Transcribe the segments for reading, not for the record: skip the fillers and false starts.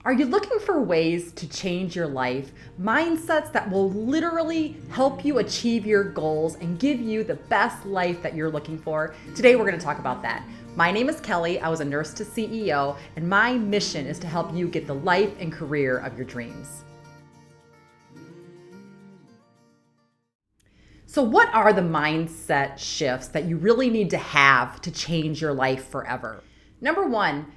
Are you looking for ways to change your life? Mindsets that will literally help you achieve your goals and give you the best life that you're looking for? Today, we're going to talk about that. My name is Kelly. I was a nurse to CEO, and my mission is to help you get the life and career of your dreams. So what are the mindset shifts that you really need to have to change your life forever? Number one,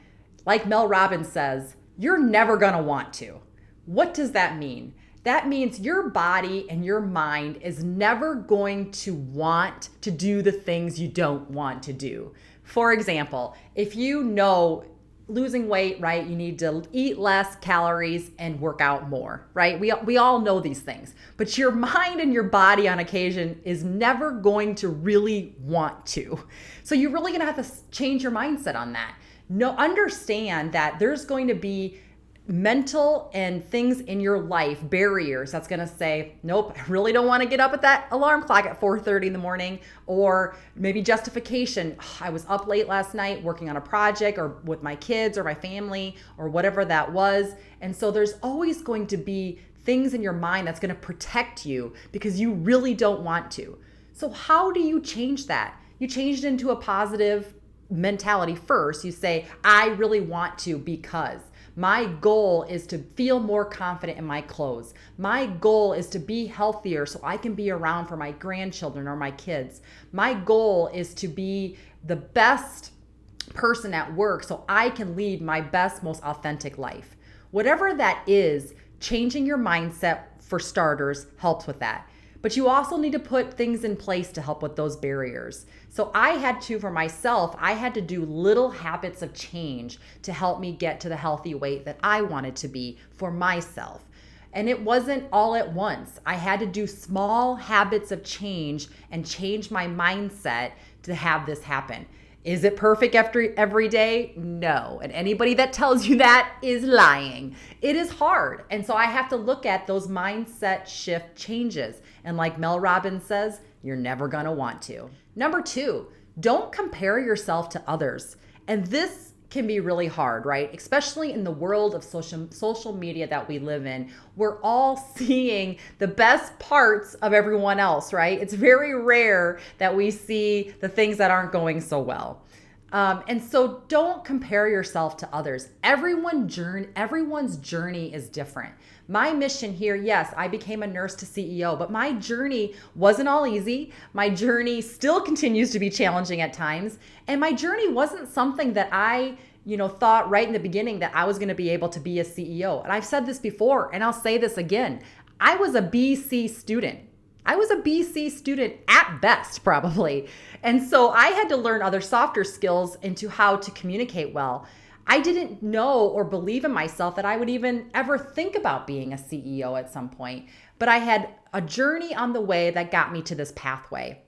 like Mel Robbins says, you're never going to want to. What does that mean? That means your body and your mind is never going to want to do the things you don't want to do. For example, if you know losing weight, right, you need to eat less calories and work out more, right? We all know these things, but your mind and your body on occasion is never going to really want to. So you're really going to have to change your mindset on that. Understand that there's going to be mental and things in your life, barriers that's going to say, nope, I really don't want to get up at that alarm clock at 4:30 in the morning, or maybe justification. I was up late last night working on a project or with my kids or my family or whatever that was. And so there's always going to be things in your mind that's going to protect you because you really don't want to. So how do you change that? You change it into a positive mentality first. You say, I really want to because my goal is to feel more confident in my clothes. My goal is to be healthier so I can be around for my grandchildren or my kids. My goal is to be the best person at work so I can lead my best, most authentic life. Whatever that is, changing your mindset for starters helps with that. But you also need to put things in place to help with those barriers. So I had to do little habits of change to help me get to the healthy weight that I wanted to be for myself. And it wasn't all at once. I had to do small habits of change and change my mindset to have this happen. Is it perfect every day? No. And anybody that tells you that is lying. It is hard. And so I have to look at those mindset shift changes. And like Mel Robbins says, you're never going to want to. Number two, don't compare yourself to others. And this can be really hard, right? Especially in the world of social media that we live in. We're all seeing the best parts of everyone else, right? It's very rare that we see the things that aren't going so well. And so don't compare yourself to others. Everyone's journey is different. My mission here, yes, I became a nurse to CEO, but my journey wasn't all easy. My journey still continues to be challenging at times. And my journey wasn't something that I thought right in the beginning that I was going to be able to be a CEO. And I've said this before, and I'll say this again. I was a BC student. I was a BC student at best, probably. And so I had to learn other softer skills into how to communicate well. I didn't know or believe in myself that I would even ever think about being a CEO at some point. But I had a journey on the way that got me to this pathway.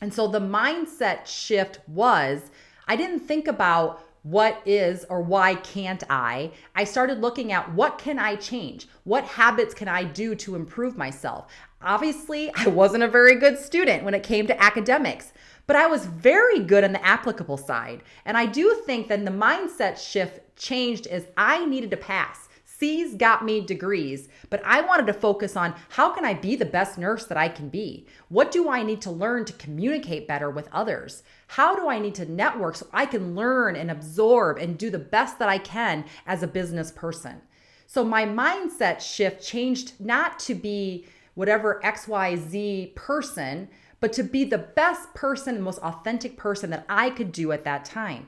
And so the mindset shift was, I didn't think about what is or why can't I. I started looking at what can I change? What habits can I do to improve myself? Obviously, I wasn't a very good student when it came to academics, but I was very good on the applicable side. And I do think that the mindset shift changed as I needed to pass. C's got me degrees, but I wanted to focus on how can I be the best nurse that I can be? What do I need to learn to communicate better with others? How do I need to network so I can learn and absorb and do the best that I can as a business person? So my mindset shift changed not to be whatever XYZ person, but to be the best person, the most authentic person that I could do at that time.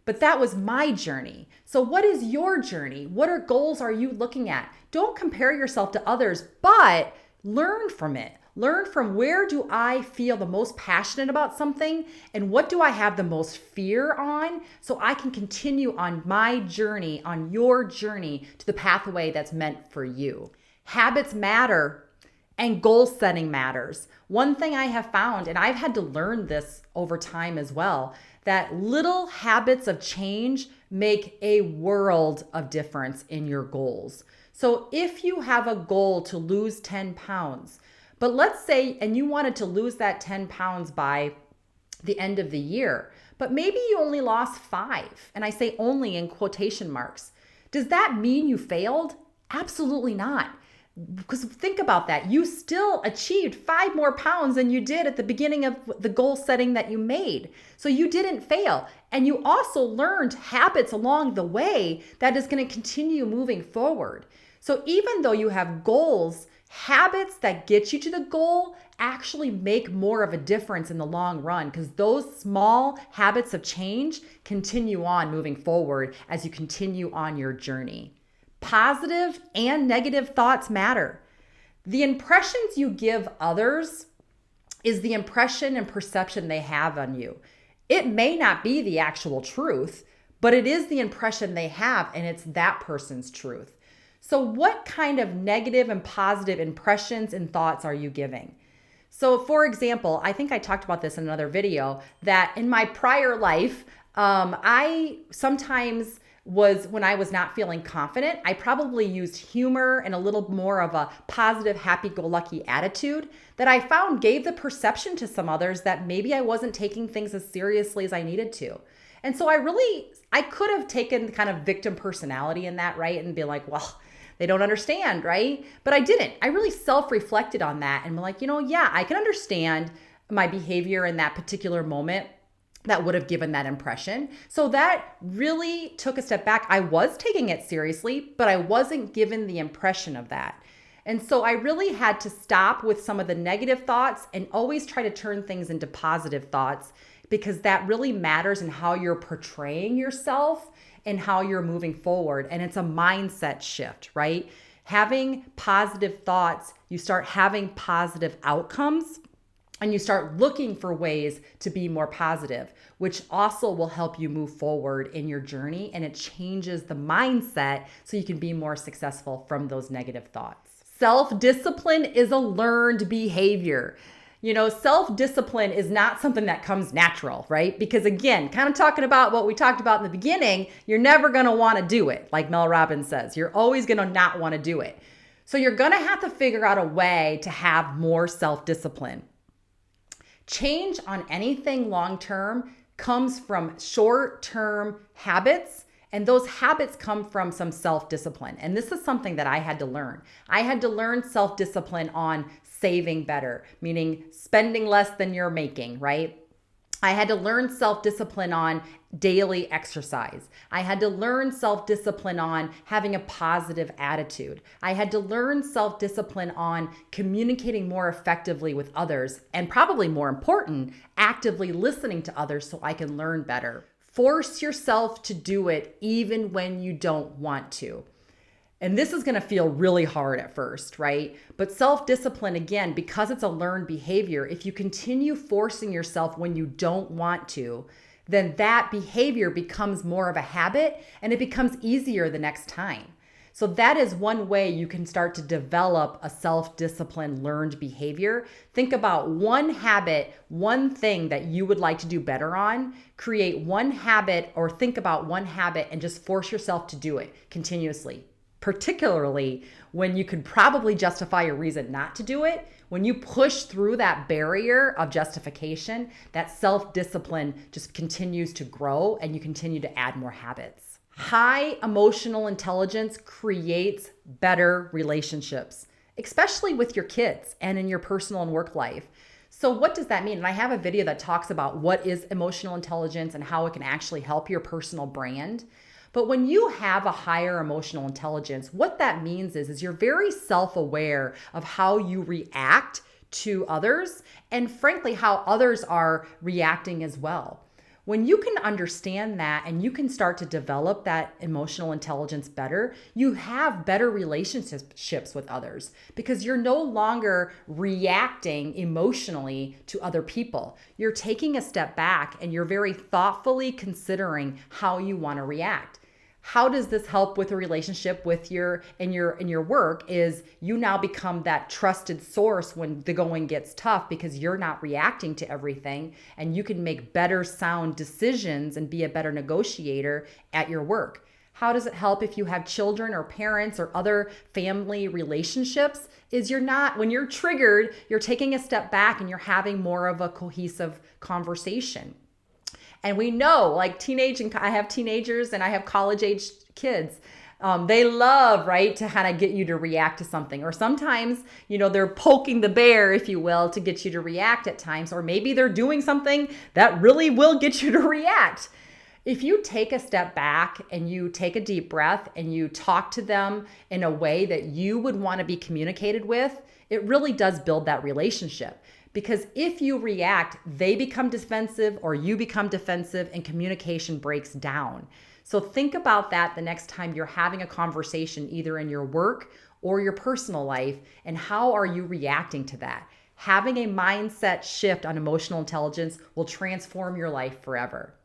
But that was my journey. So what is your journey? What goals are you looking at? Don't compare yourself to others, but learn from it. Learn from where do I feel the most passionate about something and what do I have the most fear on so I can continue on my journey, on your journey to the pathway that's meant for you. Habits matter. And goal setting matters. One thing I have found, and I've had to learn this over time as well, that little habits of change make a world of difference in your goals. So if you have a goal to lose 10 pounds, but let's say, and you wanted to lose that 10 pounds by the end of the year, but maybe you only lost 5, and I say only in quotation marks. Does that mean you failed? Absolutely not. Because think about that. You still achieved 5 more pounds than you did at the beginning of the goal setting that you made. So you didn't fail. And you also learned habits along the way that is going to continue moving forward. So even though you have goals, habits that get you to the goal actually make more of a difference in the long run, because those small habits of change continue on moving forward as you continue on your journey. Positive and negative thoughts matter. The impressions you give others is the impression and perception they have on you. It may not be the actual truth, but it is the impression they have, and it's that person's truth. So what kind of negative and positive impressions and thoughts are you giving? So for example, I think I talked about this in another video, that in my prior life, I sometimes when I was not feeling confident, I probably used humor and a little more of a positive, happy-go-lucky attitude that I found gave the perception to some others that maybe I wasn't taking things as seriously as I needed to. And so I could have taken kind of victim personality in that, right? And be like, well, they don't understand, right? But I didn't. I really self-reflected on that and be like, yeah, I can understand my behavior in that particular moment that would have given that impression. So that really took a step back. I was taking it seriously, but I wasn't given the impression of that. And so I really had to stop with some of the negative thoughts and always try to turn things into positive thoughts, because that really matters in how you're portraying yourself and how you're moving forward. And it's a mindset shift, right? Having positive thoughts, you start having positive outcomes, and you start looking for ways to be more positive, which also will help you move forward in your journey. And it changes the mindset so you can be more successful from those negative thoughts. Self-discipline is a learned behavior. Self-discipline is not something that comes natural, right? Because again, kind of talking about what we talked about in the beginning, you're never going to want to do it. Like Mel Robbins says, you're always going to not want to do it. So you're going to have to figure out a way to have more self-discipline. Change on anything long-term comes from short-term habits, and those habits come from some self-discipline. And this is something that I had to learn. I had to learn self-discipline on saving better, meaning spending less than you're making, right? I had to learn self-discipline on daily exercise. I had to learn self-discipline on having a positive attitude. I had to learn self-discipline on communicating more effectively with others, and probably more important, actively listening to others so I can learn better. Force yourself to do it even when you don't want to. And this is going to feel really hard at first, right? But self-discipline, again, because it's a learned behavior, if you continue forcing yourself when you don't want to, then that behavior becomes more of a habit and it becomes easier the next time. So that is one way you can start to develop a self-discipline learned behavior. Think about one habit, one thing that you would like to do better on. Create one habit, or think about one habit and just force yourself to do it continuously. Particularly when you could probably justify a reason not to do it. When you push through that barrier of justification, that self-discipline just continues to grow and you continue to add more habits. High emotional intelligence creates better relationships, especially with your kids and in your personal and work life. So what does that mean? And I have a video that talks about what is emotional intelligence and how it can actually help your personal brand. But when you have a higher emotional intelligence, what that means is you're very self-aware of how you react to others, and frankly, how others are reacting as well. When you can understand that and you can start to develop that emotional intelligence better, you have better relationships with others because you're no longer reacting emotionally to other people. You're taking a step back and you're very thoughtfully considering how you want to react. How does this help with a relationship with your work is you now become that trusted source when the going gets tough because you're not reacting to everything, and you can make better sound decisions and be a better negotiator at your work. How does it help if you have children or parents or other family relationships? Is when you're triggered, you're taking a step back and you're having more of a cohesive conversation. And we know, like I have teenagers and I have college-aged kids. They love, right, to kind of get you to react to something. Or sometimes, they're poking the bear, if you will, to get you to react at times. Or maybe they're doing something that really will get you to react. If you take a step back and you take a deep breath and you talk to them in a way that you would want to be communicated with, it really does build that relationship. Because if you react, they become defensive or you become defensive and communication breaks down. So think about that the next time you're having a conversation, either in your work or your personal life, and how are you reacting to that? Having a mindset shift on emotional intelligence will transform your life forever.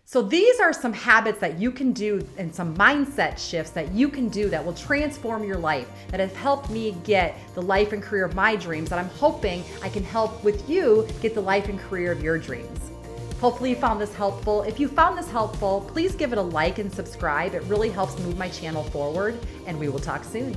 So these are some habits that you can do and some mindset shifts that you can do that will transform your life, that have helped me get the life and career of my dreams, that I'm hoping I can help with you get the life and career of your dreams. Hopefully you found this helpful. If you found this helpful, please give it a like and subscribe. It really helps move my channel forward, and we will talk soon.